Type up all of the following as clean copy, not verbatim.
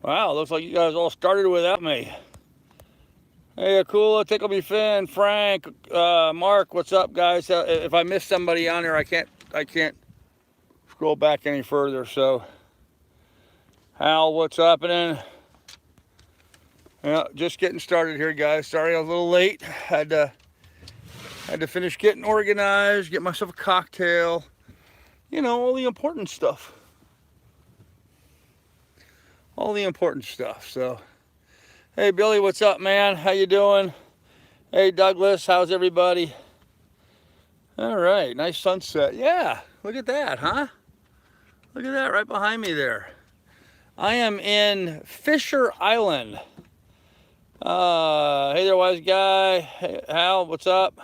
Wow, looks like you guys all started without me. Hey, Akula, Tickle Me Fin, Frank, Mark, what's up, guys? If I missed somebody on here, I can't scroll back any further. So, Hal, what's happening? Yeah, just getting started here, guys. Sorry I was a little late. Had to finish getting organized, get myself a cocktail. You know, all the important stuff. All the important stuff. So, hey, Billy, what's up, man? How you doing? Hey, Douglas, how's everybody? All right, nice sunset. Yeah, look at that, huh? Look at that right behind me there. I am in Fisher Island. Hey there, wise guy. Hey, Hal, what's up?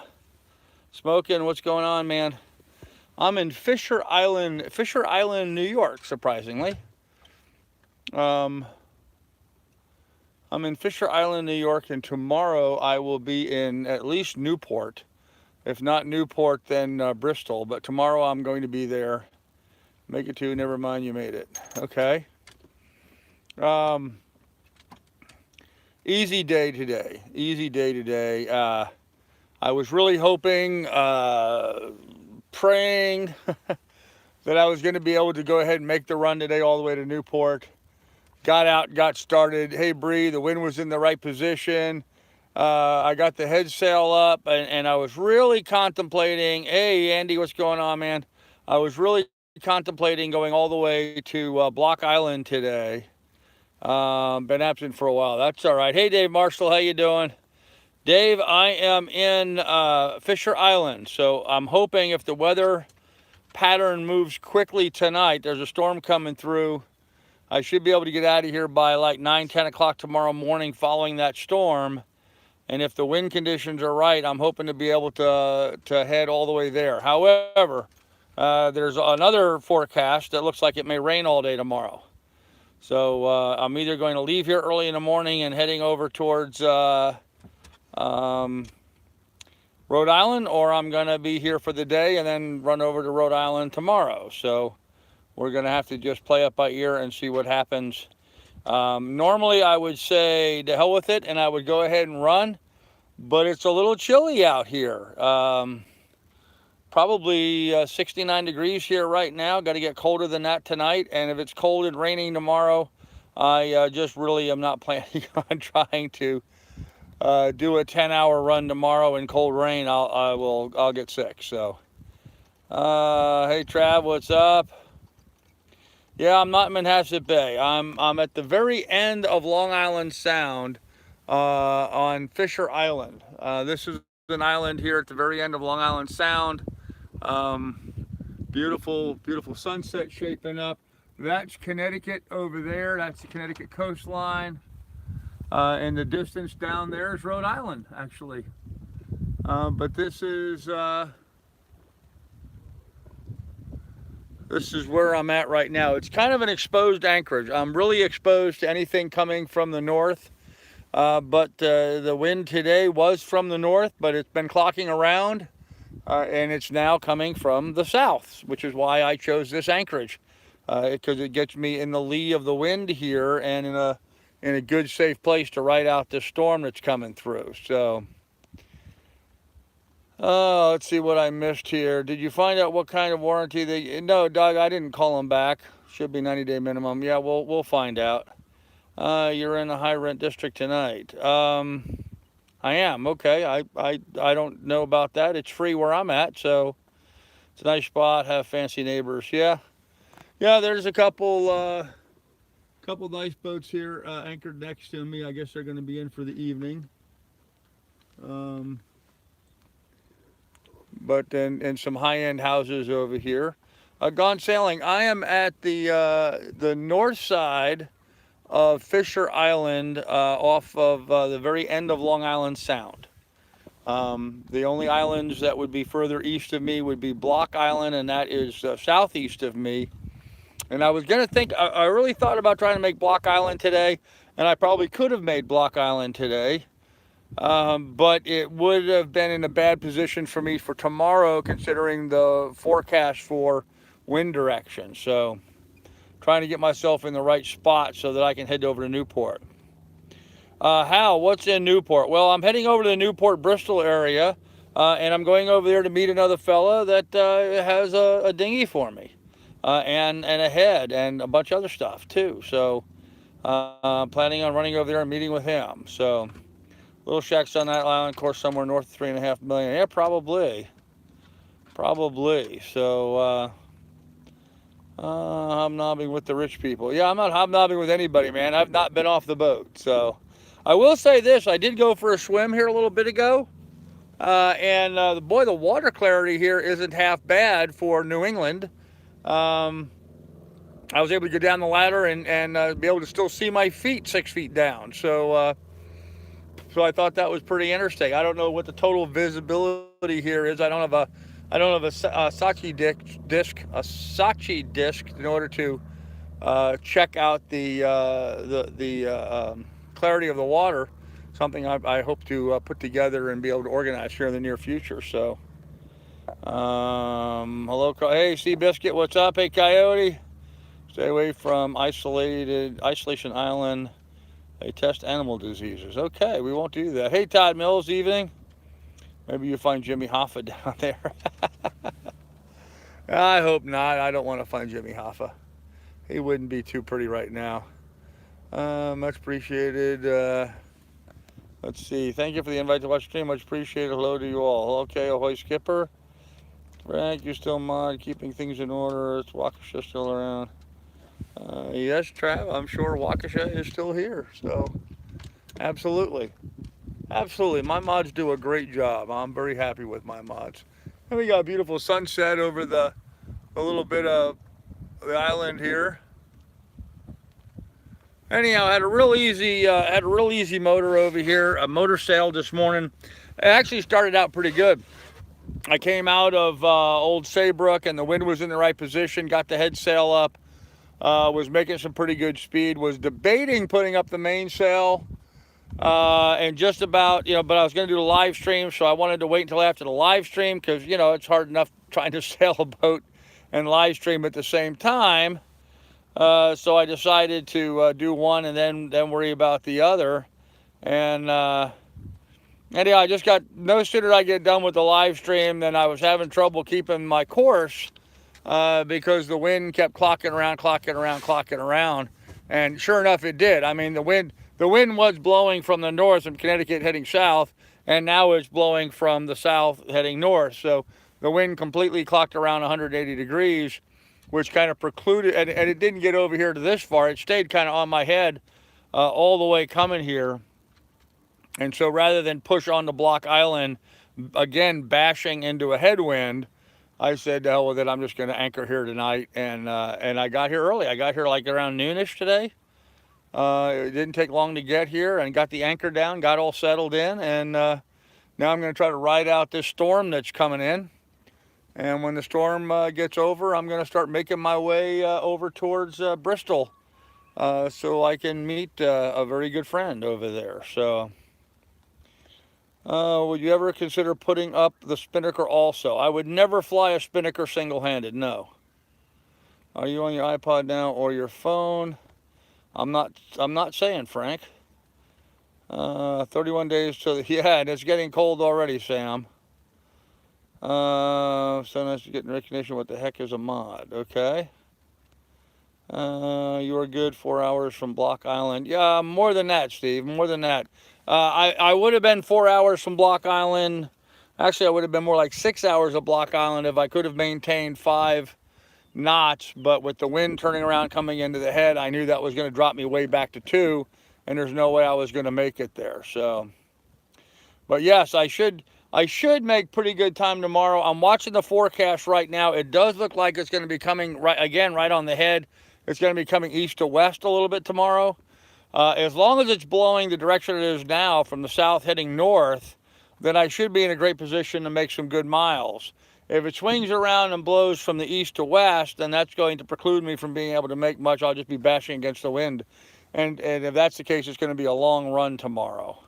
Smoking, what's going on, man? I'm in Fisher Island, New York, surprisingly. I'm in Fisher Island, New York, and tomorrow I will be in at least Newport. If not Newport, then Bristol. But tomorrow I'm going to be there. Make it to, never mind, you made it. Okay. Easy day today. Easy day today. I was really hoping, praying that I was going to be able to go ahead and make the run today all the way to Newport. Got out, got started. Hey, Bree, the wind was in the right position. I got the head sail up, and I was really contemplating. Hey, Andy, what's going on, man? I was really contemplating going all the way to Block Island today. Been absent for a while. That's all right. Hey, Dave Marshall, how you doing? Dave, I am in Fisher Island, so I'm hoping if the weather pattern moves quickly tonight, there's a storm coming through. I should be able to get out of here by like 9, 10 o'clock tomorrow morning following that storm. And if the wind conditions are right, I'm hoping to be able to head all the way there. However, there's another forecast that looks like it may rain all day tomorrow. So I'm either going to leave here early in the morning and heading over towards Rhode Island, or I'm going to be here for the day and then run over to Rhode Island tomorrow. So we're going to have to just play it by ear and see what happens. Normally I would say to hell with it and I would go ahead and run, but it's a little chilly out here. Probably 69 degrees here right now. Got to get colder than that tonight. And if it's cold and raining tomorrow, I just really am not planning on trying to do a 10-hour run tomorrow in cold rain. I'll get sick. So, hey Trav, what's up? Yeah, I'm not in Manhasset Bay. I'm at the very end of Long Island Sound on Fisher Island. This is an island here at the very end of Long Island Sound. Beautiful, beautiful sunset shaping up. That's Connecticut over there. That's the Connecticut coastline. In the distance down there is Rhode Island, actually. But this is where I'm at right now. It's kind of an exposed anchorage. I'm really exposed to anything coming from the north. But the wind today was from the north, but it's been clocking around. And it's now coming from the south, which is why I chose this anchorage. Because it gets me in the lee of the wind here and in a good, safe place to ride out this storm that's coming through. So, let's see what I missed here. Did you find out what kind of warranty they... No, Doug, I didn't call them back. Should be 90-day minimum. Yeah, we'll find out. You're in a high rent district tonight. I am. Okay. I don't know about that. It's free where I'm at, so it's a nice spot. Have fancy neighbors. Yeah. Yeah, there's a couple nice boats here anchored next to me. I guess they're going to be in for the evening. But then some high-end houses over here. Gone sailing. I am at the north side of Fisher Island off of the very end of Long Island Sound. The only islands that would be further east of me would be Block Island, and that is southeast of me. And I was going to think, I really thought about trying to make Block Island today, and I probably could have made Block Island today. But it would have been in a bad position for me for tomorrow, considering the forecast for wind direction. So trying to get myself in the right spot so that I can head over to Newport. Hal, what's in Newport? Well, I'm heading over to the Newport, Bristol area, and I'm going over there to meet another fella that has a dinghy for me, and a head and a bunch of other stuff too. So I'm planning on running over there and meeting with him. So little shacks on that island, of course, somewhere north of 3.5 million. Yeah, probably. So hobnobbing with the rich people. Yeah, I'm not hobnobbing with anybody, man. I've not been off the boat. So I will say this, I did go for a swim here a little bit ago, and boy, the water clarity here isn't half bad for New England. I was able to go down the ladder and be able to still see my feet 6 feet down. So I thought that was pretty interesting. I don't know what the total visibility here is. I don't have a Saatchi disc in order to check out the clarity of the water. Something I hope to put together and be able to organize here in the near future. So, hello, hey, Seabiscuit, what's up? Hey, Coyote, stay away from isolation island. They test animal diseases. Okay, we won't do that. Hey, Todd Mills, evening. Maybe you find Jimmy Hoffa down there. I hope not. I don't want to find Jimmy Hoffa. He wouldn't be too pretty right now. Much appreciated. Let's see. Thank you for the invite to watch the stream. Much appreciated. Hello to you all. Okay, ahoy, Skipper. Frank, you're still mod, keeping things in order. It's Waukesha still around. Yes, Trav, I'm sure Waukesha is still here. So, absolutely. Absolutely. My mods do a great job. I'm very happy with my mods. And we got a beautiful sunset over the little bit of the island here. Anyhow, I had a real easy motor over here, a motor sail this morning. It actually started out pretty good. I came out of Old Saybrook and the wind was in the right position, got the head sail up, was making some pretty good speed, was debating putting up the mainsail, and just about, but I was going to do the live stream, so I wanted to wait until after the live stream because, it's hard enough trying to sail a boat and live stream at the same time. So I decided to do one and then worry about the other. And anyhow, I just no sooner did I get done with the live stream than I was having trouble keeping my course because the wind kept clocking around. And sure enough, it did. I mean, the wind was blowing from the north from Connecticut heading south, and now it's blowing from the south heading north. So the wind completely clocked around 180 degrees, which kind of precluded, and it didn't get over here to this far. It stayed kind of on my head all the way coming here. And so rather than push on the block island, again, bashing into a headwind, I said, hell with it, I'm just going to anchor here tonight. And I got here early. I got here like around noonish today. It didn't take long to get here and got the anchor down, got all settled in. And now I'm going to try to ride out this storm that's coming in. And when the storm gets over, I'm going to start making my way over towards Bristol so I can meet a very good friend over there. So, would you ever consider putting up the spinnaker also? I would never fly a spinnaker single-handed, no. Are you on your iPod now or your phone? I'm not saying, Frank. 31 days to the, yeah, and it's getting cold already, Sam. So nice to get in recognition. What the heck is a mod? Okay. You are good 4 hours from Block Island. Yeah, more than that, Steve. More than that. I would have been 4 hours from Block Island. Actually, I would have been more like 6 hours of Block Island if I could have maintained 5 knots. But with the wind turning around coming into the head, I knew that was going to drop me way back to 2, and there's no way I was going to make it there. So, but yes, I should make pretty good time tomorrow. I'm watching the forecast right now. It does look like it's going to be coming right on the head. It's going to be coming east to west a little bit tomorrow. As long as it's blowing the direction it is now from the south heading north, then I should be in a great position to make some good miles. If it swings around and blows from the east to west, then that's going to preclude me from being able to make much. I'll just be bashing against the wind. And if that's the case, it's going to be a long run tomorrow.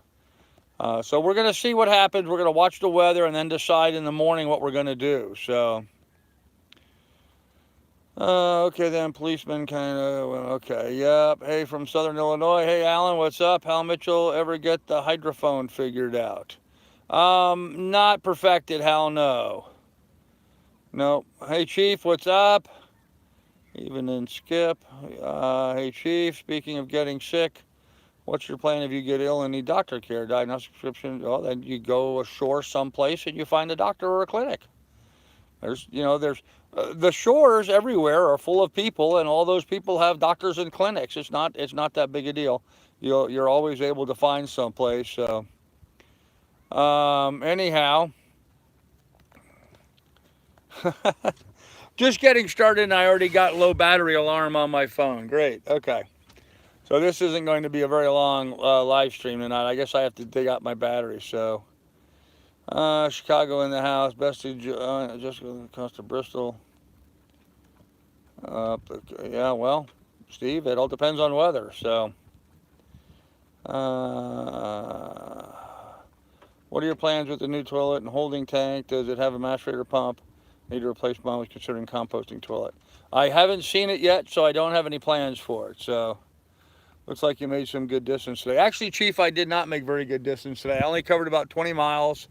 So we're going to see what happens. We're going to watch the weather and then decide in the morning what we're going to do. So, Okay then, policeman kind of, okay, yep. Hey, from Southern Illinois. Hey, Alan, what's up? Hal Mitchell, ever get the hydrophone figured out? Not perfected, Hal, no. No. Hey, Chief, what's up? Even in Skip. Hey, Chief, speaking of getting sick, what's your plan if you get ill and need doctor care? Diagnostic prescription? Well, then you go ashore someplace and you find a doctor or a clinic. There's the shores everywhere are full of people, and all those people have doctors and clinics. It's not that big a deal. You're always able to find someplace. So, anyhow, just getting started, and I already got low battery alarm on my phone. Great. Okay. So this isn't going to be a very long live stream tonight. I guess I have to dig out my battery. So, Chicago in the house. Best to just comes to Bristol. Yeah, well, Steve, it all depends on weather. So, what are your plans with the new toilet and holding tank? Does it have a macerator pump? Need to replace mine with considering composting toilet. I haven't seen it yet, so I don't have any plans for it. So, looks like you made some good distance today. Actually, Chief, I did not make very good distance today. I only covered about 20 miles.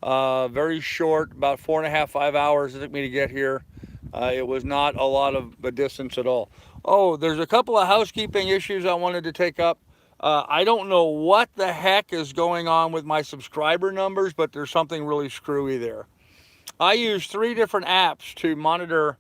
Very short, about 4.5, 5 hours it took me to get here. It was not a lot of a distance at all. Oh, there's a couple of housekeeping issues I wanted to take up. I don't know what the heck is going on with my subscriber numbers, but there's something really screwy there. I use 3 different apps to monitor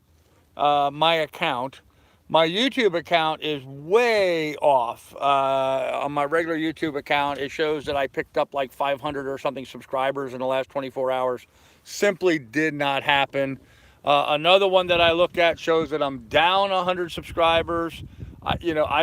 my account. My YouTube account is way off. On my regular YouTube account, it shows that I picked up like 500 or something subscribers in the last 24 hours. Simply did not happen. Another one that I look at shows that I'm down 100 subscribers. I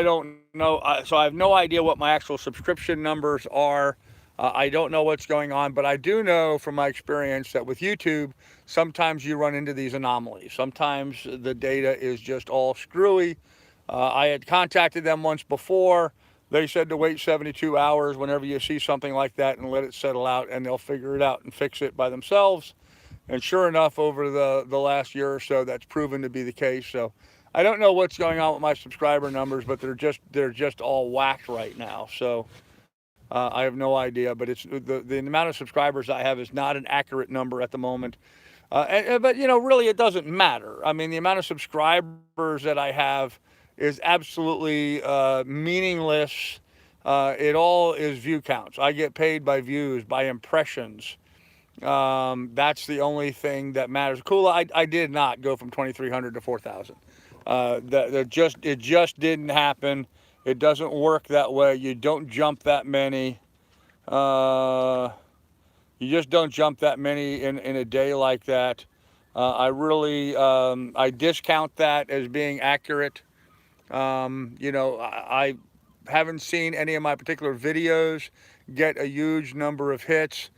don't know. So I have no idea what my actual subscription numbers are. I don't know what's going on, but I do know from my experience that with YouTube, sometimes you run into these anomalies. Sometimes the data is just all screwy. I had contacted them once before. They said to wait 72 hours whenever you see something like that and let it settle out, and they'll figure it out and fix it by themselves. And sure enough, over the last year or so, that's proven to be the case. So I don't know what's going on with my subscriber numbers, but they're just all whacked right now. So I have no idea, but it's the amount of subscribers I have is not an accurate number at the moment. But really, it doesn't matter. I mean, the amount of subscribers that I have is absolutely meaningless. It all is view counts. I get paid by views, by impressions. That's the only thing that matters. Cool. I did not go from 2,300 to 4,000. It just didn't happen. It doesn't work that way. You don't jump that many. You just don't jump that many in a day like that. I discount that as being accurate. I haven't seen any of my particular videos get a huge number of hits.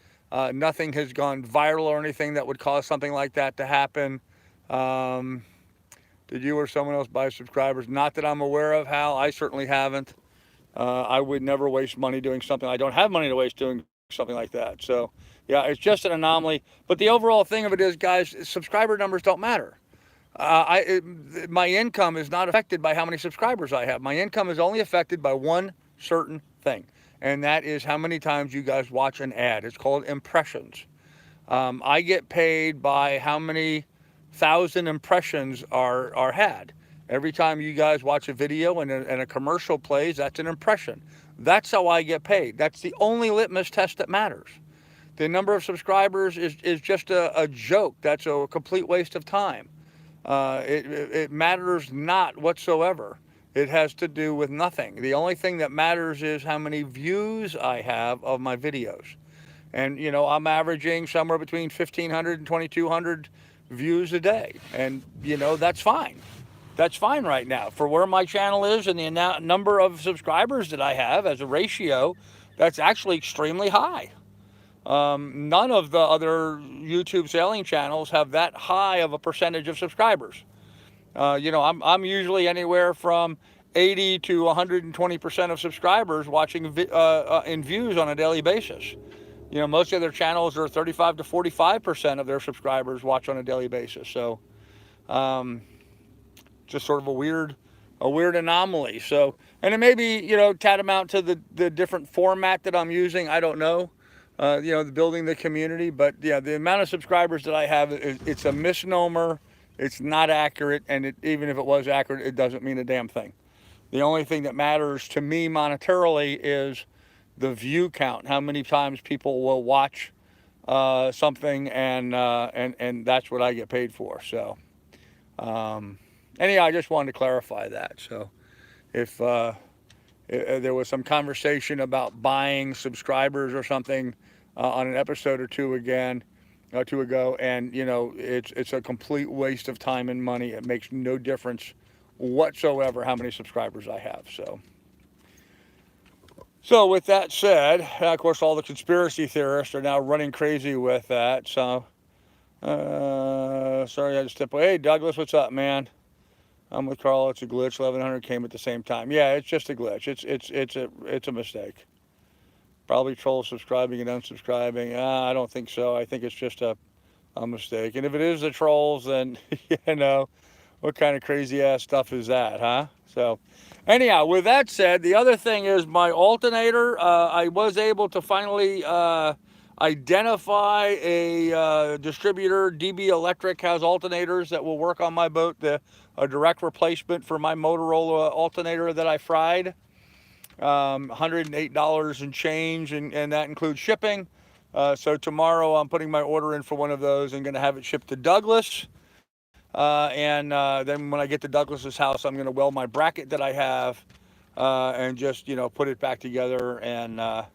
Nothing has gone viral or anything that would cause something like that to happen. Did you or someone else buy subscribers? Not that I'm aware of, Hal. I certainly haven't. I would never waste money doing something. I don't have money to waste doing something like that. So, yeah, it's just an anomaly. But the overall thing of it is, guys, subscriber numbers don't matter. My income is not affected by how many subscribers I have. My income is only affected by one certain thing, and that is how many times you guys watch an ad. It's called impressions. I get paid by how many 1,000 impressions are had. Every time you guys watch a video and a commercial plays, that's an impression. That's how I get paid. That's the only litmus test that matters. The number of subscribers is just a joke. That's a complete waste of time. It matters not whatsoever. It has to do with nothing. The only thing that matters is how many views I have of my videos. And, I'm averaging somewhere between 1,500 and 2,200 views a day. And, that's fine. That's fine right now. For where my channel is and the number of subscribers that I have as a ratio, that's actually extremely high. None of the other YouTube sailing channels have that high of a percentage of subscribers. I'm usually anywhere from 80 to 120% of subscribers watching in views on a daily basis. Most of their channels are 35 to 45% of their subscribers watch on a daily basis. So, just sort of a weird anomaly. So, and it may be, you know, tantamount to the different format that I'm using. I don't know. You know, building the community, but yeah, the amount of subscribers that I have, it's a misnomer. It's not accurate, and even if it was accurate, it doesn't mean a damn thing. The only thing that matters to me monetarily is the view count, how many times people will watch something, and that's what I get paid for. So, anyhow, I just wanted to clarify that. So, if there was some conversation about buying subscribers or something on an episode or two ago, and you know, it's a complete waste of time and money. It makes no difference whatsoever how many subscribers I have. So with that said, of course, all the conspiracy theorists are now running crazy with that. So, sorry, I just stepped away. Hey, Douglas, what's up, man? I'm with Carl. It's a glitch. 1100 came at the same time. Yeah, it's just a glitch. It's a mistake. Probably trolls subscribing and unsubscribing. I don't think so. I think it's just a mistake. And if it is the trolls, then you know, what kind of crazy ass stuff is that, huh? So, anyhow, with that said, the other thing is my alternator. I was able to finally identify a distributor. DB Electric has alternators that will work on my boat. A direct replacement for my Motorola alternator that I fried. $108 and change, and that includes shipping. So tomorrow I'm putting my order in for one of those and going to have it shipped to Douglas. And then when I get to Douglas's house, I'm going to weld my bracket that I have and just, you know, put it back together, and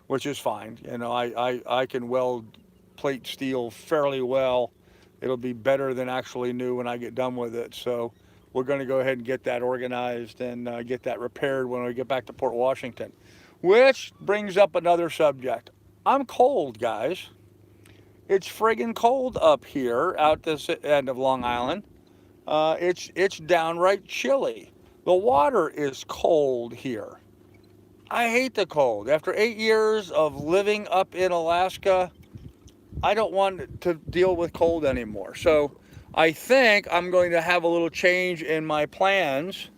which is fine. You know, I can weld plate steel fairly well. It'll be better than actually new when I get done with it. So we're going to go ahead and get that organized and get that repaired when we get back to Port Washington. Which brings up another subject. I'm cold, guys. It's friggin' cold up here out this end of Long Island. It's downright chilly. The water is cold here. I hate the cold. After 8 years of living up in Alaska, I don't want to deal with cold anymore. So I think I'm going to have a little change in my plans.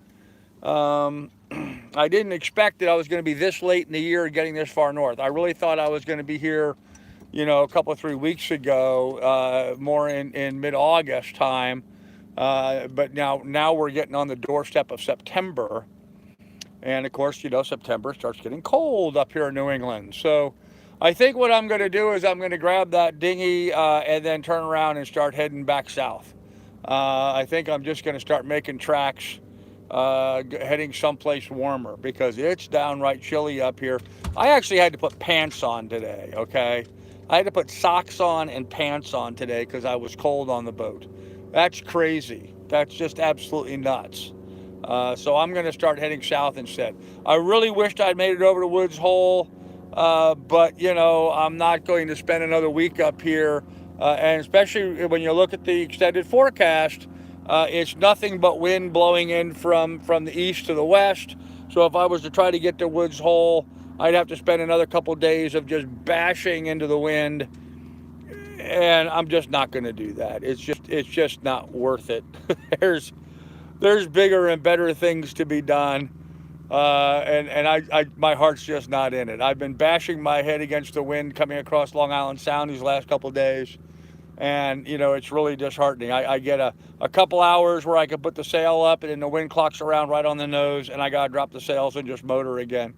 I didn't expect that I was going to be this late in the year getting this far north. I really thought I was going to be here, you know, a couple of 3 weeks ago, more in mid-August time. But now we're getting on the doorstep of September. And of course, you know, September starts getting cold up here in New England. So I think what I'm going to do is I'm going to grab that dinghy and then turn around and start heading back south. I think I'm just going to start making tracks, heading someplace warmer, because it's downright chilly up here. I actually had to put pants on today, okay? I had to put socks on and pants on today because I was cold on the boat. That's crazy. That's just absolutely nuts. So I'm going to start heading south instead. I really wished I'd made it over to Woods Hole, but, you know, I'm not going to spend another week up here. And especially when you look at the extended forecast, it's nothing but wind blowing in from the east to the west. So if I was to try to get to Woods Hole, I'd have to spend another couple of days of just bashing into the wind. And I'm just not going to do that. It's just not worth it. There's bigger and better things to be done, and my heart's just not in it. I've been bashing my head against the wind coming across Long Island Sound these last couple of days, and you know, it's really disheartening. I get a couple hours where I can put the sail up, and then the wind clocks around right on the nose, and I gotta drop the sails and just motor again.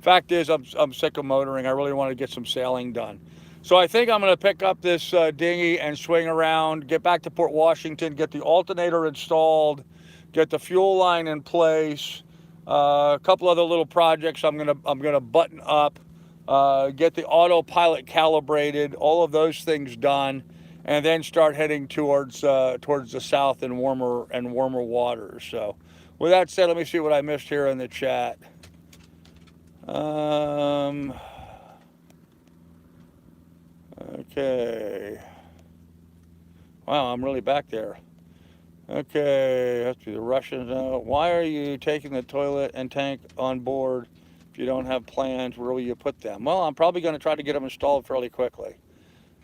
Fact is, I'm sick of motoring. I really want to get some sailing done. So I think I'm going to pick up this dinghy and swing around, get back to Port Washington, get the alternator installed, get the fuel line in place, a couple other little projects I'm gonna button up, get the autopilot calibrated, all of those things done, and then start heading towards the south and warmer waters. So with that said, let me see what I missed here in the chat. Okay. Wow, I'm really back there. Okay, has to be the Russians now. Why are you taking the toilet and tank on board if you don't have plans? Where will you put them? Well, I'm probably going to try to get them installed fairly quickly.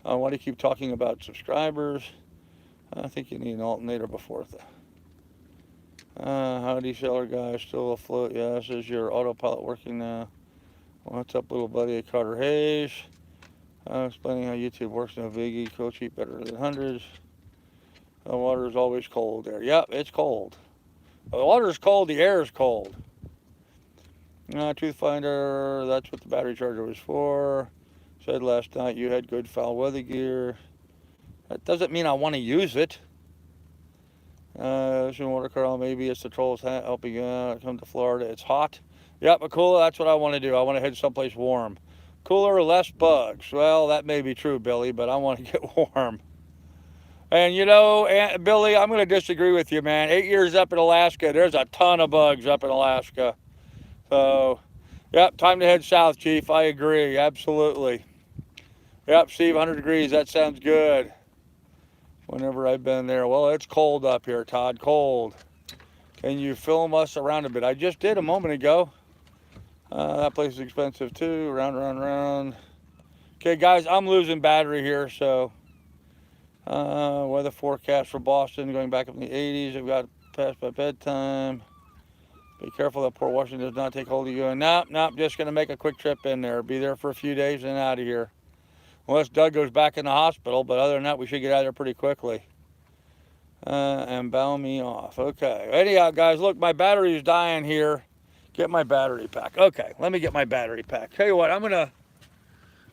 Why do you keep talking about subscribers? I think you need an alternator before that. Howdy, seller guy, still afloat? Yeah, this is your autopilot working now. What's up, little buddy? Carter Hayes. Explaining how YouTube works. No biggie. Cool, cheap, better than hundreds. The water is always cold there. Yep, it's cold. The water is cold. The air is cold. Tooth finder. That's what the battery charger was for. Said last night you had good foul weather gear. That doesn't mean I want to use it. Ocean water curl. Maybe it's the trolls helping you out. Come to Florida. It's hot. Yep, but cooler. That's what I want to do. I want to head someplace warm. Cooler, less bugs. Well, that may be true, Billy, but I want to get warm. And you know, Billy, I'm going to disagree with you, man. 8 years up in Alaska, there's a ton of bugs up in Alaska. So, yep, time to head south, Chief. I agree, absolutely. Yep, Steve, 100 degrees. That sounds good. Whenever I've been there. Well, it's cold up here, Todd. Cold. Can you film us around a bit? I just did a moment ago. That place is expensive too. Round. Okay, guys, I'm losing battery here, so weather forecast for Boston going back up in the 80s. I've got past my bedtime. Be careful that Port Washington does not take hold of you. And nope, just going to make a quick trip in there. Be there for a few days and out of here. Unless Doug goes back in the hospital, but other than that, we should get out of there pretty quickly. And bow me off. Okay. Anyhow, guys, look, my battery is dying here. Get my battery pack. Okay, let me get my battery pack. Tell you what,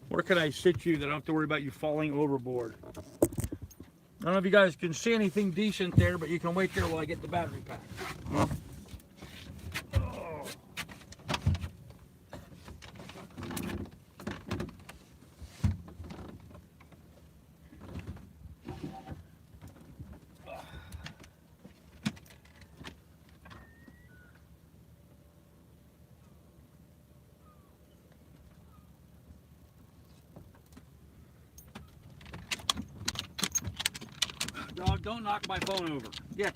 where can I sit you that I don't have to worry about you falling overboard? I don't know if you guys can see anything decent there, but you can wait there while I get the battery pack. Oh. Dog, don't knock my phone over. Get.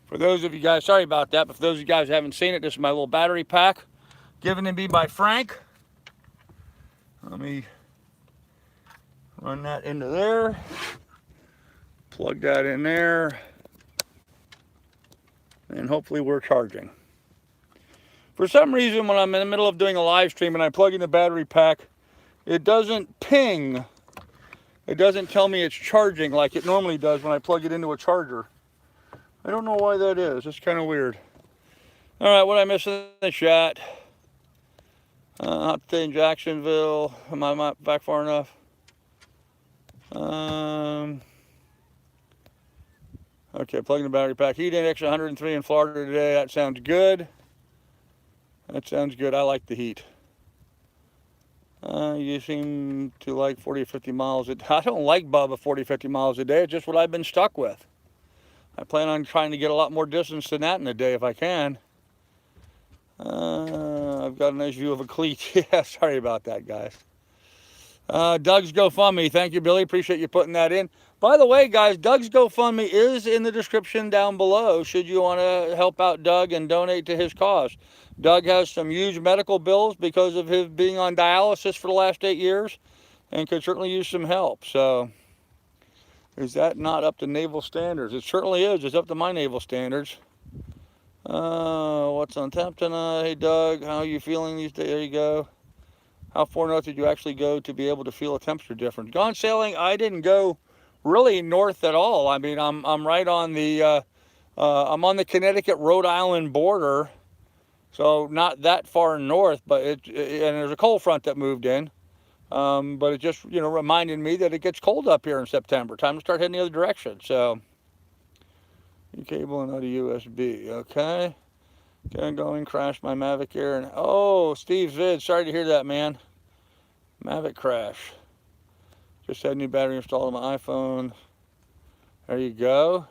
For those of you guys, sorry about that, but for those of you guys who haven't seen it, this is my little battery pack given to me by Frank. Let me run that into there. Plug that in there. And hopefully we're charging. For some reason, when I'm in the middle of doing a live stream and I plug in the battery pack, it doesn't ping. It doesn't tell me it's charging like it normally does when I plug it into a charger. I don't know why that is. It's kind of weird. All right, what I missed in the chat? Hot day in Jacksonville. Am I not back far enough? Okay, plugging the battery pack. Heat index 103 in Florida today. That sounds good. That sounds good. I like the heat. You seem to like 40 or 50 miles a day. I don't like Bubba 40, 50 miles a day. It's just what I've been stuck with. I plan on trying to get a lot more distance than that in a day if I can. I've got a nice view of a cleat. Yeah, sorry about that, guys. Doug's GoFundMe. Thank you, Billy. Appreciate you putting that in. By the way, guys, Doug's GoFundMe is in the description down below should you want to help out Doug and donate to his cause. Doug has some huge medical bills because of his being on dialysis for the last 8 years and could certainly use some help. So, is that not up to naval standards? It certainly is. It's up to my naval standards. What's on tap tonight? Hey, Doug, how are you feeling these days? There you go. How far north did you actually go to be able to feel a temperature difference? Gone sailing, I didn't go really north at all. I mean, I'm right on the I'm on the Connecticut-Rhode Island border, so not that far north. But and there's a cold front that moved in, but it just reminded me that it gets cold up here in September. Time to start heading the other direction. So, cable and not a USB. Okay. Getting going, crashed my Mavic Air, and oh, Steve Vid, sorry to hear that, man. Mavic crash. Just had a new battery installed on my iPhone. There you go.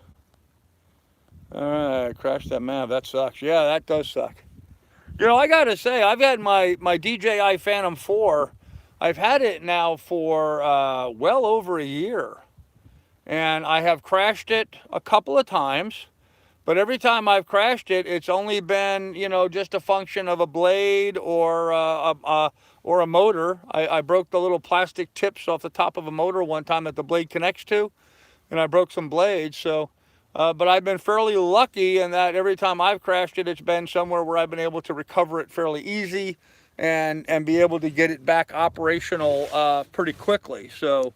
All right, crashed that Mav. That sucks. Yeah, that does suck. I gotta say, I've had my DJI Phantom 4. I've had it now for well over a year, and I have crashed it a couple of times. But every time I've crashed it, it's only been, you know, just a function of a blade or a motor. I broke the little plastic tips off the top of a motor one time that the blade connects to, and I broke some blades. So, but I've been fairly lucky in that every time I've crashed it, it's been somewhere where I've been able to recover it fairly easy and be able to get it back operational pretty quickly. So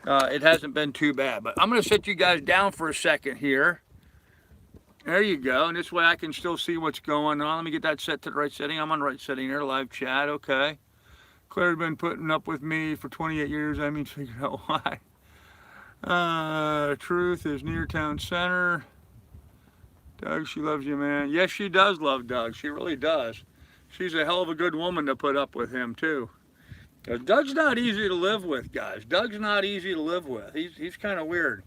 it hasn't been too bad. But I'm going to sit you guys down for a second here. There you go, and this way I can still see what's going on. Let me get that set to the right setting. I'm on the right setting here, live chat, okay. Claire's been putting up with me for 28 years. I mean, figure out why. Truth is near town center. Doug, she loves you, man. Yes, she does love Doug. She really does. She's a hell of a good woman to put up with him, too. Because Doug's not easy to live with, guys. Doug's not easy to live with. He's kind of weird.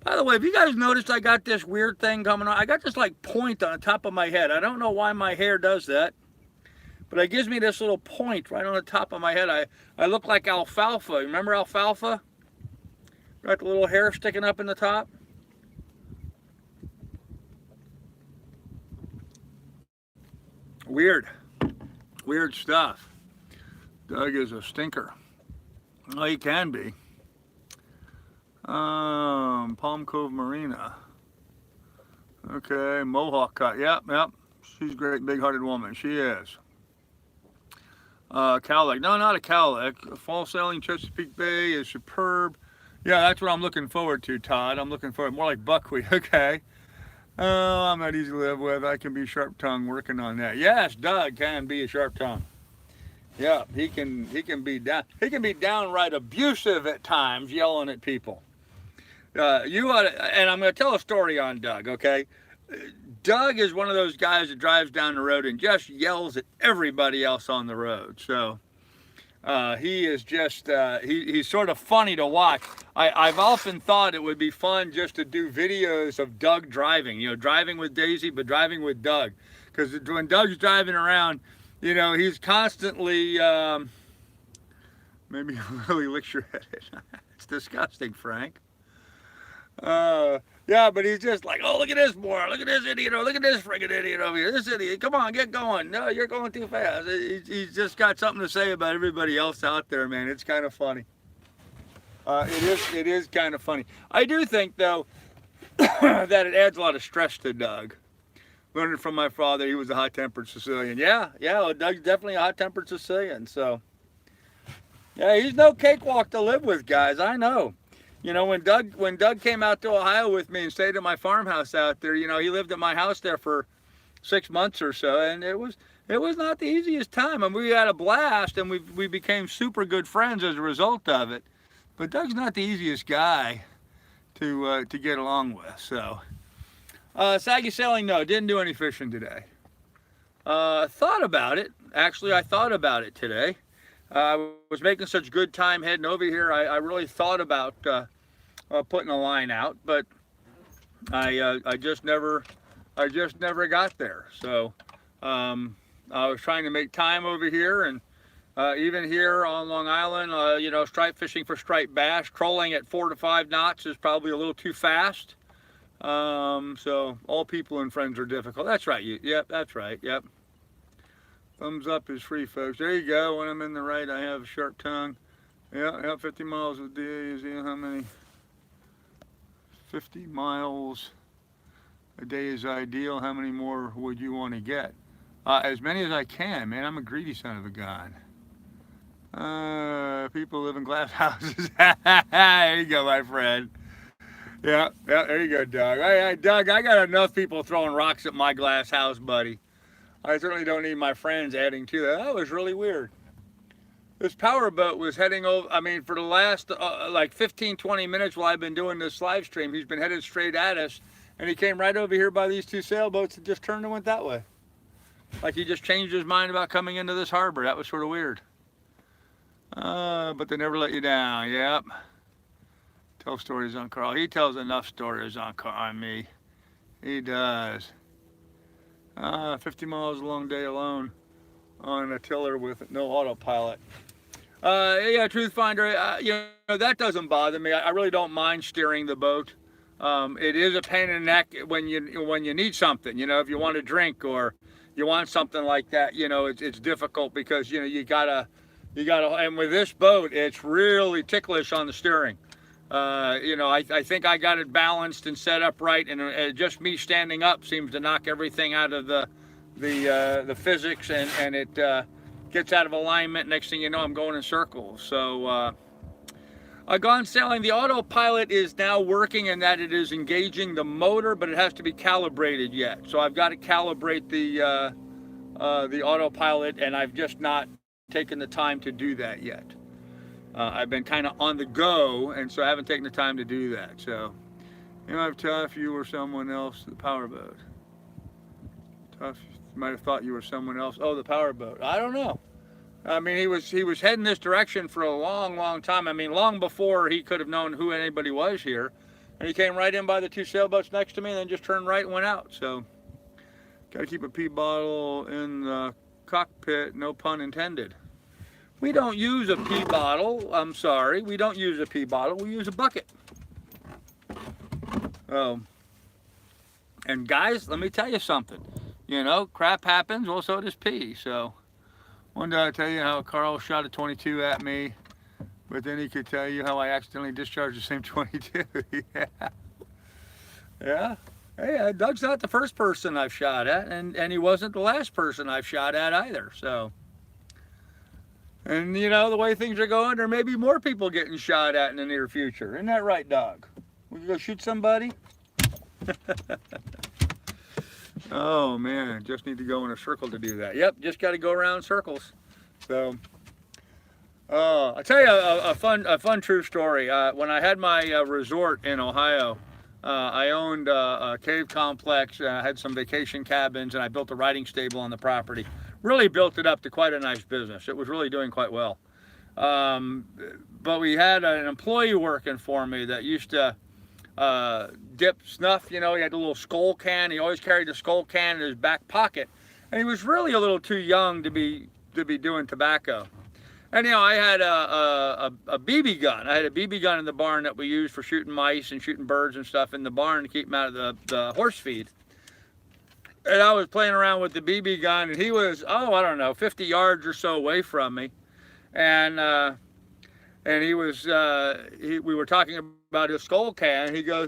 By the way, if you guys noticed, I got this weird thing coming on. I got this like point on the top of my head. I don't know why my hair does that, but it gives me this little point right on the top of my head. I look like alfalfa. Remember alfalfa? Got the little hair sticking up in the top. Weird. Weird stuff. Doug is a stinker. Well, he can be. Palm Cove Marina. Okay, Mohawk cut. Yep. She's a great, big-hearted woman. She is. Cowlick. No, not a cowlick. Fall sailing Chesapeake Bay is superb. Yeah, that's what I'm looking forward to, Todd. I'm looking forward more like buckwheat. Okay. Oh, I'm not easy to live with. I can be sharp-tongued. Working on that. Yes, Doug can be a sharp-tongue. Yeah, he can be downright abusive at times, yelling at people. You ought to, and I'm going to tell a story on Doug, okay? Doug is one of those guys that drives down the road and just yells at everybody else on the road. So he is just, he's sort of funny to watch. I've often thought it would be fun just to do videos of Doug driving, you know, driving with Daisy, but driving with Doug. Because when Doug's driving around, you know, he's constantly, maybe really licks your head. It's disgusting, Frank. Yeah, but he's just like, oh, look at this boy, look at this idiot, look at this friggin' idiot over here, this idiot, come on, get going, no, you're going too fast. He's just got something to say about everybody else out there, man. It's kind of funny. It is kind of funny. I do think, though, that it adds a lot of stress to Doug. Learning from my father, he was a hot-tempered Sicilian. Yeah, well, Doug's definitely a hot-tempered Sicilian, so. Yeah, he's no cakewalk to live with, guys, I know. You know, when Doug came out to Ohio with me and stayed at my farmhouse out there, you know, he lived at my house there for 6 months or so, and it was not the easiest time. I mean, we had a blast, and we became super good friends as a result of it. But Doug's not the easiest guy to get along with. So, saggy sailing, no, didn't do any fishing today. Thought about it. Actually, I thought about it today. I was making such good time heading over here. I really thought about putting a line out, but I just never got there. So I was trying to make time over here, and even here on Long Island, you know, stripe fishing for striped bass, trolling at 4 to 5 knots is probably a little too fast. So all people and friends are difficult. That's right. Yep, that's right. Yep. Thumbs up is free, folks. There you go. When I'm in the right, I have a sharp tongue. Yeah, 50 miles a day. How many? 50 miles a day is ideal. How many more would you want to get? As many as I can, man. I'm a greedy son of a gun. People live in glass houses. There you go, my friend. Yeah, there you go, Doug. Hey, Doug, I got enough people throwing rocks at my glass house, buddy. I certainly don't need my friends adding to that. That was really weird. This powerboat was heading over, I mean, for the last like 15, 20 minutes while I've been doing this live stream, he's been headed straight at us, and he came right over here by these 2 sailboats and just turned and went that way. Like he just changed his mind about coming into this harbor. That was sort of weird. But they never let you down. Yep. Tell stories on Carl. He tells enough stories on me. He does. 50 miles a long day alone on a tiller with no autopilot. Yeah, Truth Finder, you know, that doesn't bother me. I really don't mind steering the boat. It is a pain in the neck when you need something, if you want a drink or you want something like that, it's difficult because, you gotta, and with this boat, it's really ticklish on the steering. I think I got it balanced and set up right, and just me standing up seems to knock everything out of the physics, and it gets out of alignment. Next thing you know, I'm going in circles. So I've gone sailing. The autopilot is now working in that it is engaging the motor, but it has to be calibrated yet. So I've got to calibrate the autopilot, and I've just not taken the time to do that yet. I've been kind of on the go, and so I haven't taken the time to do that. So, I'm tough. You were someone else. The powerboat. Tough. You might have thought you were someone else. Oh, the powerboat. I don't know. I mean, he was heading this direction for a long, long time. I mean, long before he could have known who anybody was here. And he came right in by the two sailboats next to me, and then just turned right and went out. So, got to keep a pee bottle in the cockpit. No pun intended. We don't use a pee bottle. I'm sorry. We don't use a pee bottle. We use a bucket. Oh. And guys, let me tell you something. Crap happens. Well, so does pee. So, one day I tell you how Carl shot a 22 at me, but then he could tell you how I accidentally discharged the same 22. Yeah. Yeah. Hey, Doug's not the first person I've shot at, and he wasn't the last person I've shot at either. So. And the way things are going, there may be more people getting shot at in the near future. Isn't that right, Doug? We go shoot somebody? Oh man, just need to go in a circle to do that. Yep, just got to go around circles. So, I'll tell you a fun true story. When I had my resort in Ohio, I owned a cave complex. I had some vacation cabins, and I built a riding stable on the property. Really built it up to quite a nice business. It was really doing quite well. But we had an employee working for me that used to dip snuff. He had a little skull can. He always carried a skull can in his back pocket. And he was really a little too young to be doing tobacco. And I had a BB gun. I had a BB gun in the barn that we used for shooting mice and shooting birds and stuff in the barn to keep them out of the horse feed. And I was playing around with the BB gun, and he was, I don't know, 50 yards or so away from me. And he was, we were talking about his skull can. He goes,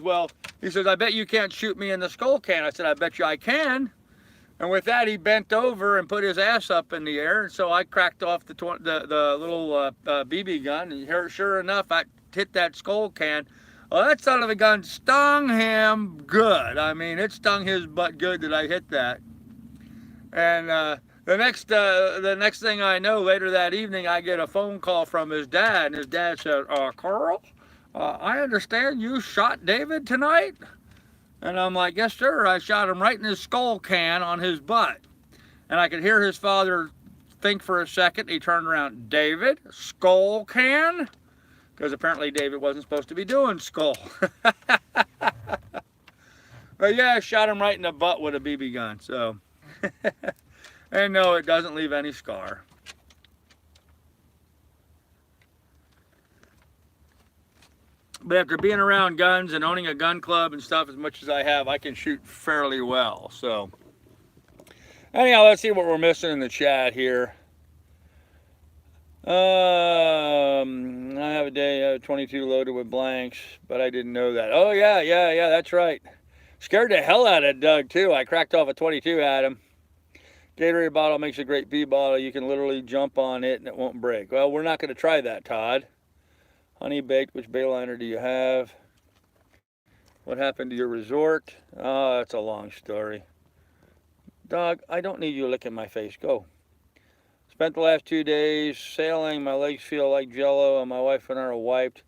he says, I bet you can't shoot me in the skull can. I said, I bet you I can. And with that, he bent over and put his ass up in the air. And so I cracked off the little BB gun, and sure enough, I hit that skull can. Well, that son of a gun stung him good. I mean, it stung his butt good that I hit that. And the next thing I know, later that evening, I get a phone call from his dad, and his dad said, Carl, I understand you shot David tonight? And I'm like, yes, sir. I shot him right in his skull can on his butt. And I could hear his father think for a second. He turned around, David, skull can? Because apparently David wasn't supposed to be doing skull. But yeah, I shot him right in the butt with a BB gun. So, and no, it doesn't leave any scar. But after being around guns and owning a gun club and stuff as much as I have, I can shoot fairly well. So, anyhow, let's see what we're missing in the chat here. I have a day 22 loaded with blanks, but I didn't know that. Oh yeah, that's right. Scared the hell out of Doug too. I cracked off a 22 at him. Gatorade bottle makes a great pee bottle. You can literally jump on it and it won't break. Well, we're not going to try that, Todd. Honey baked, which bayliner do you have? What happened to your resort? Oh, that's a long story. Dog, I don't need you licking my face. Go. Spent the last 2 days sailing. My legs feel like jello, and my wife and I are wiped.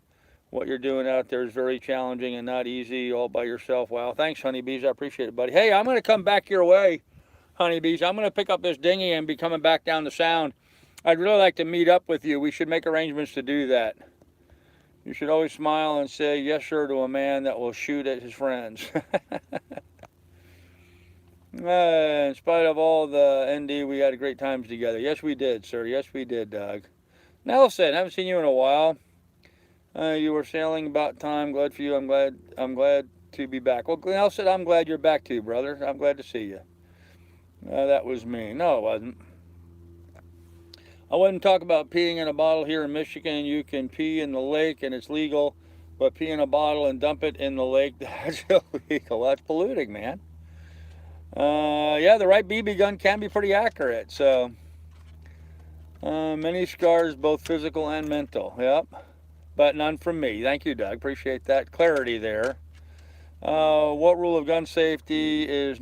What you're doing out there is very challenging and not easy all by yourself. Wow, thanks, honeybees. I appreciate it, buddy. Hey, I'm going to come back your way, honeybees. I'm going to pick up this dinghy and be coming back down the Sound. I'd really like to meet up with you. We should make arrangements to do that. You should always smile and say yes, sir, to a man that will shoot at his friends. In spite of all the ND, we had great times together. Yes, we did, sir. Yes, we did, Doug. Nelson, haven't seen you in a while. You were sailing about time. Glad for you. I'm glad to be back. Well, Nelson, I'm glad you're back too, brother. I'm glad to see you. That was me. No, it wasn't. I wouldn't talk about peeing in a bottle here in Michigan. You can pee in the lake and it's legal, but pee in a bottle and dump it in the lake, that's illegal. That's polluting, man. Yeah, the right BB gun can be pretty accurate. So, many scars, both physical and mental. Yep, but none from me. Thank you, Doug. Appreciate that clarity there. What rule of gun safety is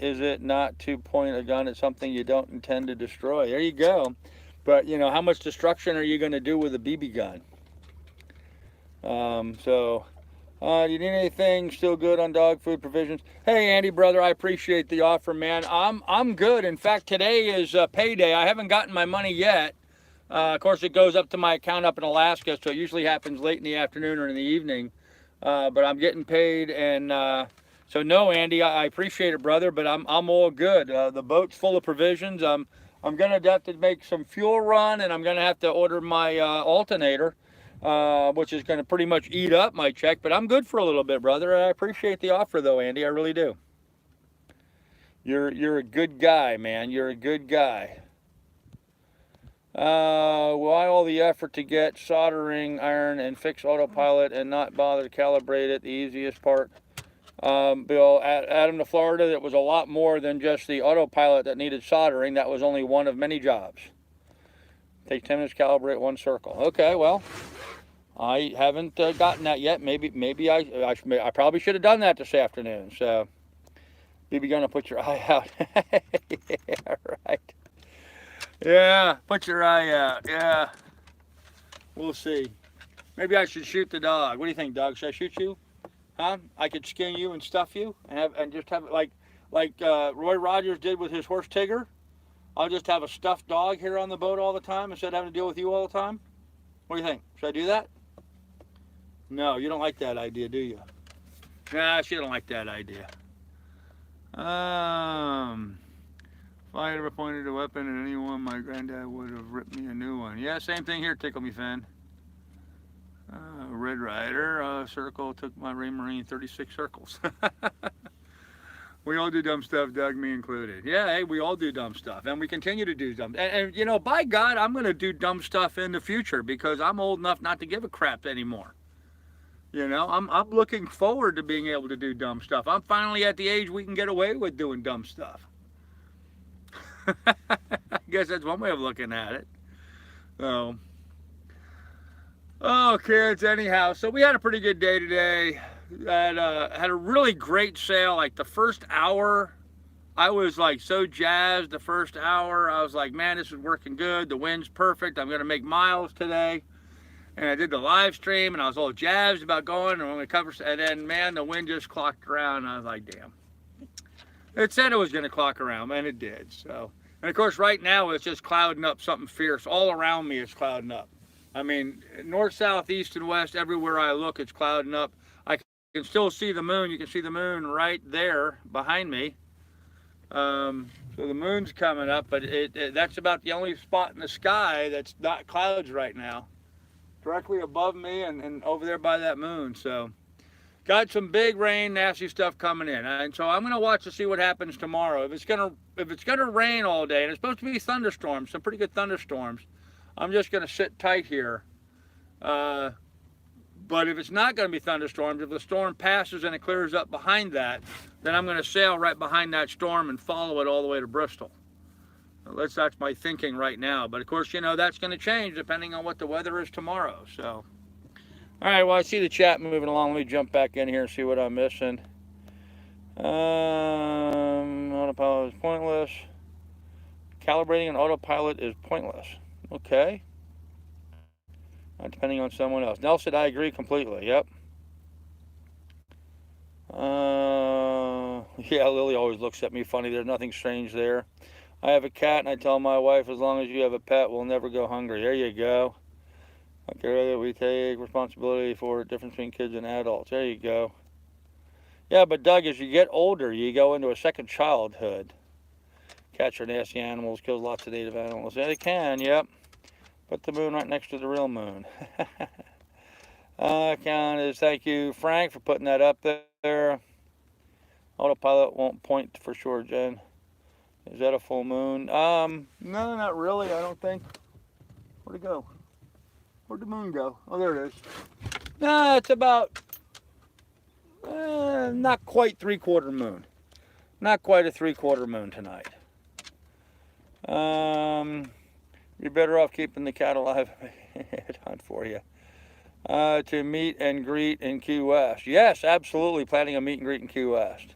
it not to point a gun at something you don't intend to destroy? There you go. But, you know, how much destruction are you going to do with a BB gun? Do you need anything? Still good on dog food provisions? Hey, Andy, brother, I appreciate the offer, man. I'm good. In fact, today is payday. I haven't gotten my money yet. Of course, it goes up to my account up in Alaska, so it usually happens late in the afternoon or in the evening. But I'm getting paid, and so no, Andy, I appreciate it, brother, but I'm all good. The boat's full of provisions. I'm gonna have to make some fuel run, and I'm gonna have to order my alternator, which is gonna pretty much eat up my check. But I'm good for a little bit, brother. I appreciate the offer, though, Andy. I really do. You're a good guy, man. You're a good guy. Why all the effort to get soldering iron and fix autopilot and not bother to calibrate it? The easiest part. Bill, Adam to Florida, it was a lot more than just the autopilot that needed soldering. That was only one of many jobs. Take 10 minutes to calibrate one circle. Okay, well, I haven't gotten that yet. Maybe I probably should have done that this afternoon. So, you're gonna put your eye out. Yeah, right. Yeah, put your eye out. Yeah, we'll see. Maybe I should shoot the dog. What do you think, Doug? Should I shoot you? Huh? I could skin you and stuff you and just have it like Roy Rogers did with his horse Tigger. I'll just have a stuffed dog here on the boat all the time instead of having to deal with you all the time. What do you think? Should I do that? No, you don't like that idea, do you? Nah, she don't like that idea. If I had ever pointed a weapon at anyone, my granddad would have ripped me a new one. Yeah, same thing here, Tickle Me Fan. Red Rider, circle took my Raymarine 36 circles. We all do dumb stuff, Doug, me included. Yeah, hey, we all do dumb stuff, and we continue to do dumb. And you know, by God, I'm going to do dumb stuff in the future because I'm old enough not to give a crap anymore. You know, I'm looking forward to being able to do dumb stuff. I'm finally at the age we can get away with doing dumb stuff. I guess that's one way of looking at it. So, oh, kids, anyhow, so we had a pretty good day today. Had a really great sale. Like the first hour, I was like so jazzed. The first hour, I was like, man, this is working good. The wind's perfect. I'm going to make miles today. And I did the live stream, and I was all jazzed about going, and I'm going to cover. And then, man, the wind just clocked around, and I was like, damn. It said it was going to clock around, and it did. So, and of course, right now it's just clouding up something fierce. All around me, it's clouding up. I mean, north, south, east, and west, everywhere I look, it's clouding up. I can still see the moon. You can see the moon right there behind me. So the moon's coming up, but that's about the only spot in the sky that's not clouds right now. Directly above me and over there by that moon. So got some big rain, nasty stuff coming in. And so I'm gonna watch to see what happens tomorrow. If it's gonna rain all day, and it's supposed to be thunderstorms, some pretty good thunderstorms, I'm just gonna sit tight here. But if it's not gonna be thunderstorms, if the storm passes and it clears up behind that, then I'm gonna sail right behind that storm and follow it all the way to Bristol. That's my thinking right now. But of course, you know, that's going to change depending on what the weather is tomorrow. So, all right, well, I see the chat moving along. Let me jump back in here and see what I'm missing. Autopilot is pointless. Calibrating an autopilot is pointless. Okay. Depending on someone else. Nelson, I agree completely. Yep. Yeah, Lily always looks at me funny. There's nothing strange there. I have a cat, and I tell my wife, as long as you have a pet, we'll never go hungry. There you go. Okay, we take responsibility for the difference between kids and adults. There you go. Yeah, but Doug, as you get older, you go into a second childhood. Cats are nasty animals, kills lots of native animals. Yeah, they can, yep. Put the moon right next to the real moon. Count is, thank you, Frank, for putting that up there. there. Autopilot won't point for sure, Jen. Is that a full moon? No, not really, I don't think. Where'd it go? Where'd the moon go? Oh, there it is. No, it's about, not quite 3/4 moon. Not quite a 3/4 moon tonight. You're better off keeping the cat alive. Head hunt for you. To meet and greet in Key West. Yes, absolutely. Planning a meet and greet in Key West.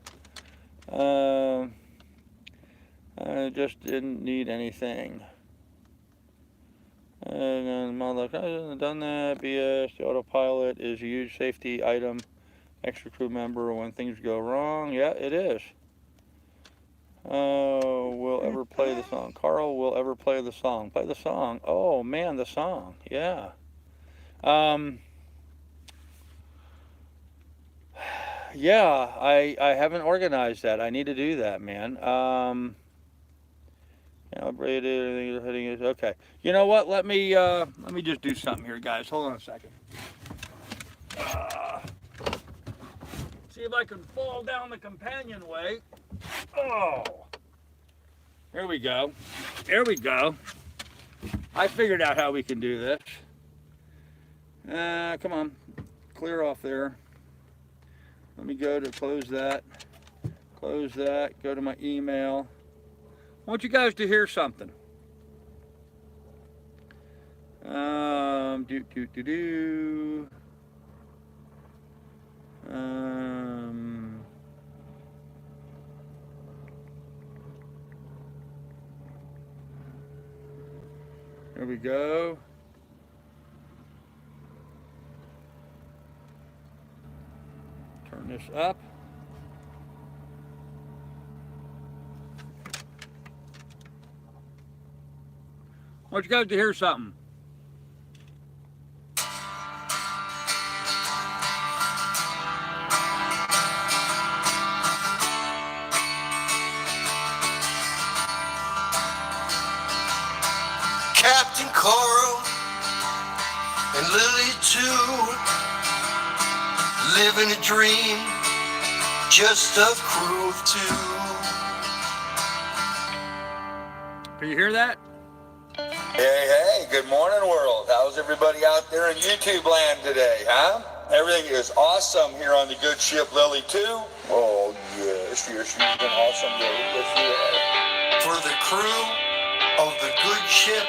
I just didn't need anything. I've done that. BS. The autopilot is a huge safety item. Extra crew member when things go wrong. Yeah, it is. Will ever play the song? Carl will ever play the song. Play the song. Oh man, the song. Yeah. Yeah, I haven't organized that. I need to do that, man. Calibrated, everything is okay. You know what? Let me just do something here, guys. Hold on a second. See if I can fall down the companionway. Oh, there we go. There we go. I figured out how we can do this. Come on, clear off there. Let me go to close that, go to my email. I want you guys to hear something. There we go. Turn this up. I want you guys to hear something. Captain Coral and Lily too, living a dream, just a crew of two. Can you hear that? Hey, good morning, world. How's everybody out there in YouTube land today, huh? Everything is awesome here on the good ship Lily 2. Oh, yes, she's been awesome, Lily. Yes, you are. For the crew of the good ship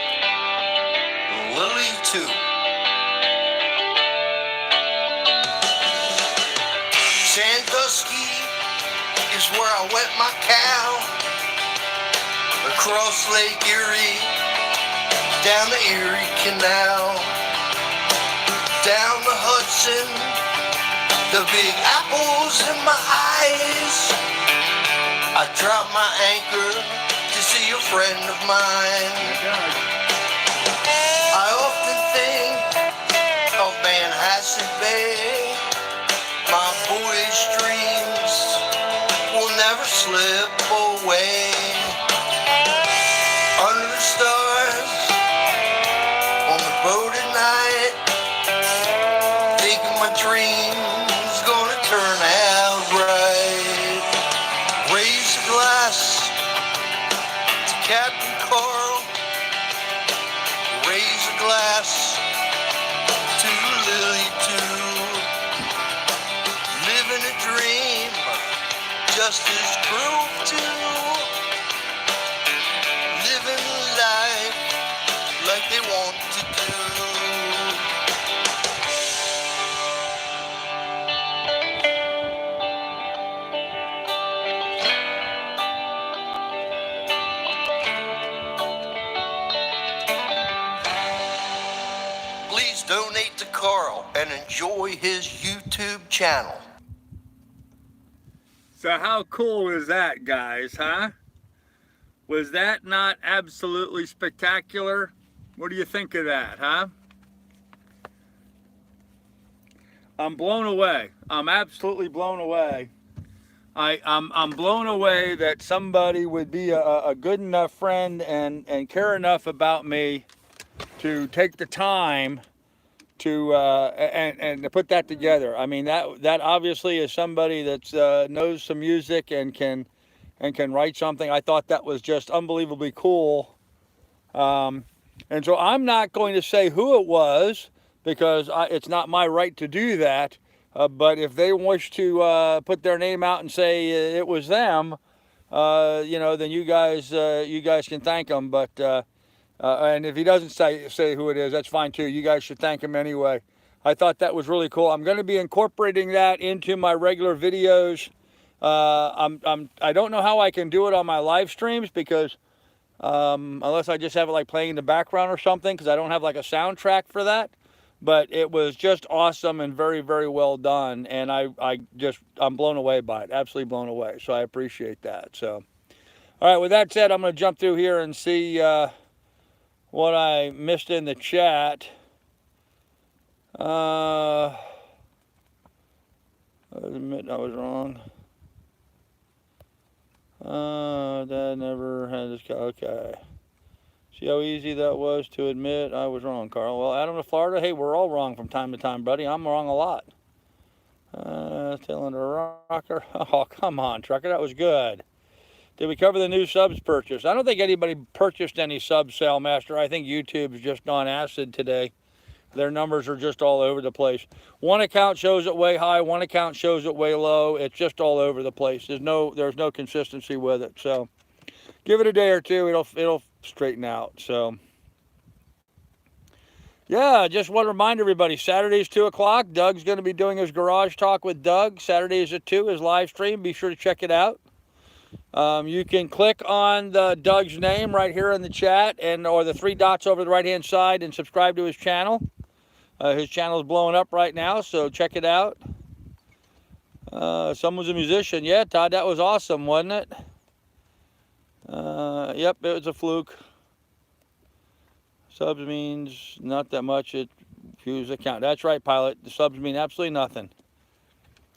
Lily 2. Sandusky is where I wet my cow. Across Lake Erie, down the Erie Canal, down the Hudson, the big apples in my eyes. I dropped my anchor to see a friend of mine. I often think of Manhasset Bay. My boyish dreams will never slip away. Under the stars, on the boat at night, thinking my dream's gonna turn out right. Raise a glass to Captain Coral. Raise a glass to Lily too. Living a dream, just as proof to. Living life like they want to do. Please donate to Carl and enjoy his YouTube channel. So how cool is that, guys, huh? Was that not absolutely spectacular? What do you think of that, huh? I'm blown away. I'm absolutely blown away. I'm blown away that somebody would be a good enough friend and care enough about me to take the time to put that together. I mean, that obviously is somebody that knows some music and can write something. I thought that was just unbelievably cool. And so I'm not going to say who it was because it's not my right to do that. But if they wish to put their name out and say it was them, then you guys can thank them. But and if he doesn't say who it is, that's fine too. You guys should thank him anyway. I thought that was really cool. I'm going to be incorporating that into my regular videos. I don't know how I can do it on my live streams because unless I just have it like playing in the background or something, because I don't have like a soundtrack for that. But it was just awesome and very, very well done. And I'm blown away by it, absolutely blown away. So I appreciate that. So, all right, with that said, I'm going to jump through here and see what I missed in the chat. I admit I was wrong. Dad never had this guy. Okay. See how easy that was to admit I was wrong, Carl. Well, Adam to Florida, hey, we're all wrong from time to time, buddy. I'm wrong a lot. Telling a rocker. Oh, come on, trucker. That was good. Did we cover the new subs purchase? I don't think anybody purchased any subs, Sailmaster. I think YouTube's just on acid today. Their numbers are just all over the place. One account shows it way high. One account shows it way low. It's just all over the place. There's no consistency with it. So give it a day or two. It'll straighten out. So yeah, just want to remind everybody, Saturday's 2 o'clock. Doug's going to be doing his garage talk with Doug. Saturdays at 2, his live stream. Be sure to check it out. You can click on Doug's name right here in the chat or the 3 dots over the right hand side and subscribe to his channel. His channel is blowing up right now, so check it out. Someone's a musician. Yeah, Todd, that was awesome, wasn't it? Yep, it was a fluke. Subs means not that much. It views account. That's right, Pilot. The subs mean absolutely nothing.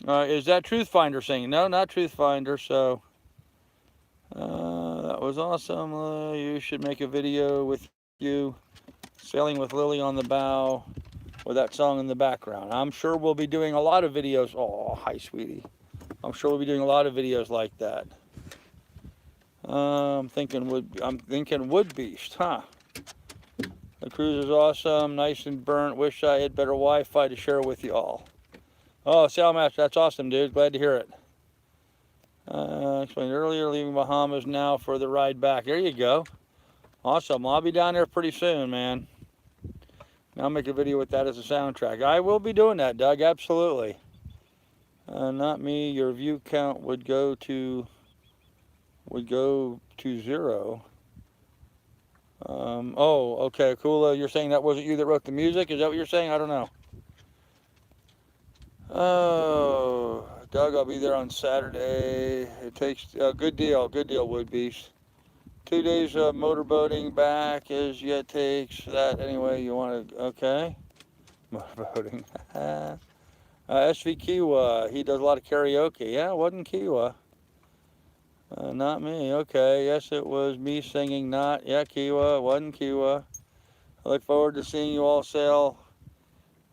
Is that Truth Finder saying? No, not Truth Finder. So that was awesome. You should make a video with you sailing with Lily on the bow with that song in the background. I'm sure we'll be doing a lot of videos. Oh, hi, sweetie. I'm sure we'll be doing a lot of videos like that. I'm thinking Wood Beast, huh? The cruise is awesome, nice and burnt. Wish I had better Wi-Fi to share with you all. Oh, Sailmaster, that's awesome, dude. Glad to hear it. Explained earlier, leaving Bahamas now for the ride back. There you go. Awesome. Well, I'll be down there pretty soon, man. I'll make a video with that as a soundtrack. I will be doing that, Doug. Absolutely. Not me. Your view count would go to 0. Oh, okay, cool. You're saying that wasn't you that wrote the music? Is that what you're saying? I don't know. Oh, Doug, I'll be there on Saturday. It takes good deal, Wood Beast. 2 days of motorboating back is yet takes that anyway you want to. Okay, motorboating. SV Kiwa, he does a lot of karaoke. Yeah, it wasn't Kiwa. Not me. Okay, yes, it was me singing. Not Kiwa. It wasn't Kiwa. I look forward to seeing you all sail.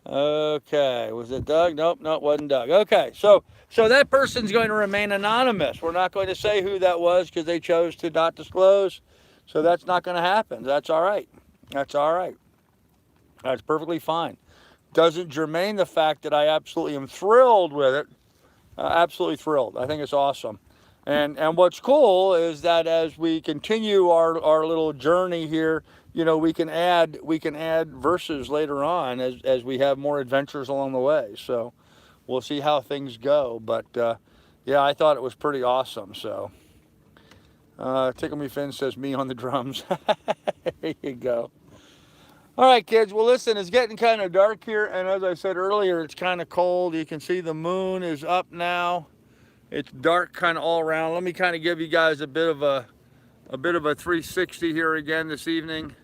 Okay, was it Doug? Nope, no, it wasn't Doug. Okay, so that person's going to remain anonymous. We're not going to say who that was because they chose to not disclose. So that's not going to happen. That's all right. That's all right. That's perfectly fine. Doesn't germane the fact that I absolutely am thrilled with it. Absolutely thrilled. I think it's awesome. And what's cool is that as we continue our little journey here, we can add verses later on as we have more adventures along the way. So we'll see how things go. But yeah, I thought it was pretty awesome. So Tickle Me Finn says me on the drums. There you go. All right, kids. Well, listen, it's getting kind of dark here, and as I said earlier, it's kind of cold. You can see the moon is up now. It's dark kind of all around. Let me kind of give you guys a bit of a 360 here again this evening.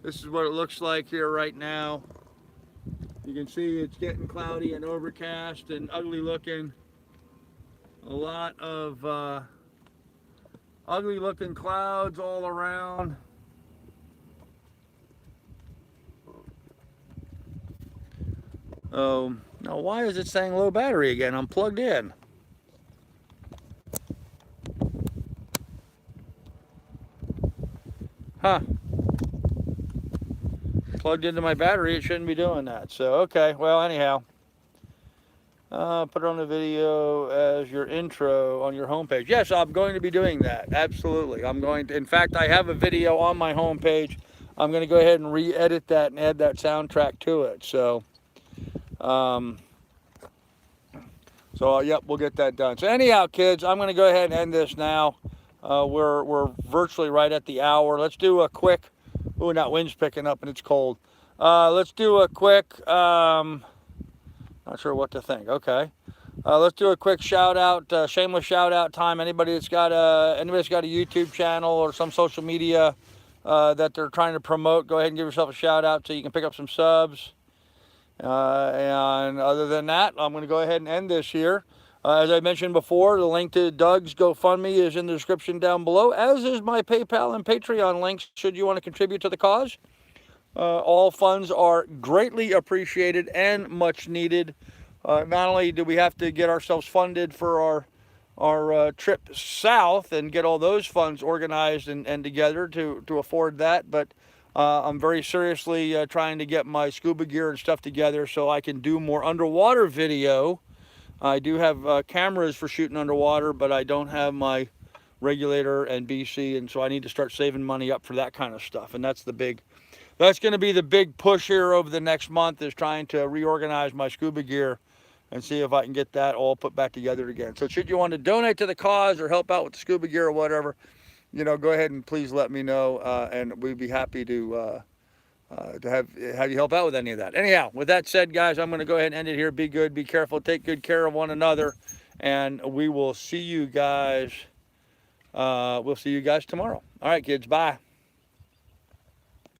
This is what it looks like here right now. You can see it's getting cloudy and overcast and ugly looking. A lot of ugly looking clouds all around. Now why is it saying low battery again? I'm plugged in. Huh. Plugged into my battery, it shouldn't be doing that. So, okay, well, anyhow. Put it on the video as your intro on your homepage. Yes, I'm going to be doing that. Absolutely. I'm going to, in fact, I have a video on my homepage. I'm going to go ahead and re-edit that and add that soundtrack to it. So, yep, we'll get that done. So anyhow, kids, I'm going to go ahead and end this now. We're virtually right at the hour. Let's do a quick, ooh, that wind's picking up and it's cold. Let's do a quick, not sure what to think. Okay. Let's do a quick shout out, shameless shout out time. Anybody that's got a YouTube channel or some social media that they're trying to promote, go ahead and give yourself a shout out so you can pick up some subs. And other than that, I'm going to go ahead and end this here. As I mentioned before, the link to Doug's GoFundMe is in the description down below, as is my PayPal and Patreon links should you want to contribute to the cause. All funds are greatly appreciated and much needed. Not only do we have to get ourselves funded for our trip south and get all those funds organized and together to afford that, but I'm very seriously trying to get my scuba gear and stuff together so I can do more underwater video. I do have cameras for shooting underwater, but I don't have my regulator and BC, and so I need to start saving money up for that kind of stuff. And that's going to be the big push here over the next month, is trying to reorganize my scuba gear and see if I can get that all put back together again. So should you want to donate to the cause or help out with the scuba gear or whatever, you know, go ahead and please let me know, and we'd be happy to have you help out with any of that. Anyhow, with that said, guys, I'm going to go ahead and end it here. Be good, be careful, take good care of one another, and we will see you guys. We'll see you guys tomorrow. All right, kids, bye.